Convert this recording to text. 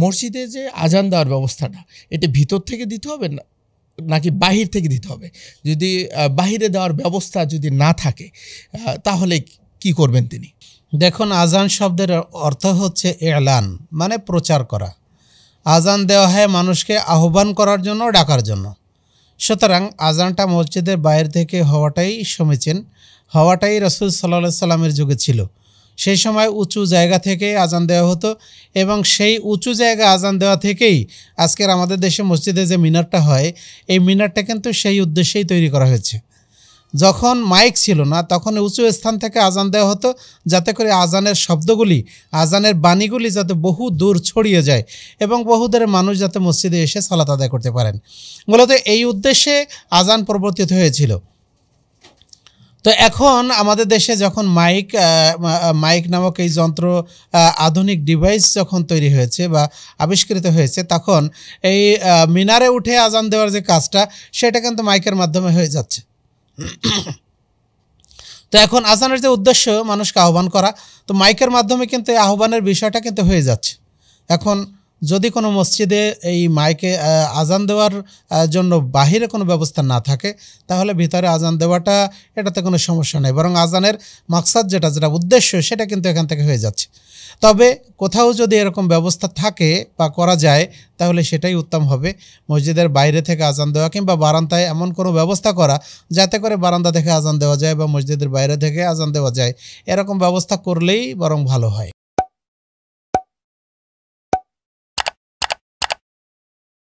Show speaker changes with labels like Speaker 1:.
Speaker 1: মসজিদে যে আজান দেওয়ার ব্যবস্থাটা এটা ভিতর থেকে দিতে হবে নাকি বাহির থেকে দিতে হবে? যদি বাহিরে দেওয়ার ব্যবস্থা যদি না থাকে তাহলে কি করবেন তিনি?
Speaker 2: দেখুন, আজান শব্দের অর্থ হচ্ছে এলান, মানে প্রচার করা। আজান দেওয়া হয় মানুষকে আহ্বান করার জন্য, ডাকার জন্য। সুতরাং আজানটা মসজিদের বাইরে থেকে হওয়াটাই সমীচীন, হওয়াটাই রাসূল সাল্লাল্লাহু আলাইহি সাল্লামের যুগে ছিল। সেই সময় উঁচু জায়গা থেকে আজান দেওয়া হতো এবং সেই উঁচু জায়গা আজান দেওয়া থেকেই আজকের আমাদের দেশে মসজিদে যে মিনারটা হয়, এই মিনারটা কিন্তু সেই উদ্দেশ্যেই তৈরি করা হয়েছে। যখন মাইক ছিল না তখন উঁচু স্থান থেকে আজান দেওয়া হতো, যাতে করে আজানের শব্দগুলি, আজানের বাণীগুলি যাতে বহু দূর ছড়িয়ে যায় এবং বহু দূরের মানুষ যাতে মসজিদে এসে সালাত আদায় করতে পারেন। মূলত এই উদ্দেশ্যে আজান প্রবর্তিত হয়েছিল। তো এখন আমাদের দেশে যখন মাইক নামক এই যন্ত্র, আধুনিক ডিভাইস যখন তৈরি হয়েছে বা আবিষ্কৃত হয়েছে, তখন এই মিনারে উঠে আজান দেওয়ার যে কাজটা সেটা কিন্তু মাইকের মাধ্যমে হয়ে যাচ্ছে। তো এখন আজানের যে উদ্দেশ্য মানুষকে আহ্বান করা, তো মাইকের মাধ্যমে কিন্তু এই আহ্বানের বিষয়টা কিন্তু হয়ে যাচ্ছে। এখন যদি কোনো মসজিদে এই মাইকে আজান দেওয়ার জন্য বাহিরে কোনো ব্যবস্থা না থাকে, তাহলে ভিতরে আজান দেওয়াটা এটাতে কোনো সমস্যা নেই, বরং আজানের মাকসাদ যেটা উদ্দেশ্য সেটা কিন্তু এখান থেকে হয়ে যাচ্ছে। তবে কোথাও যদি এরকম ব্যবস্থা থাকে বা করা যায় তাহলে সেটাই উত্তম হবে। মসজিদের বাইরে থেকে আজান দেওয়া কিংবা বারান্দায় এমন কোনো ব্যবস্থা করা যাতে করে বারান্দা থেকে আজান দেওয়া যায় বা মসজিদের বাইরে থেকে আজান দেওয়া যায়, এরকম ব্যবস্থা করলেই বরং ভালো হয়।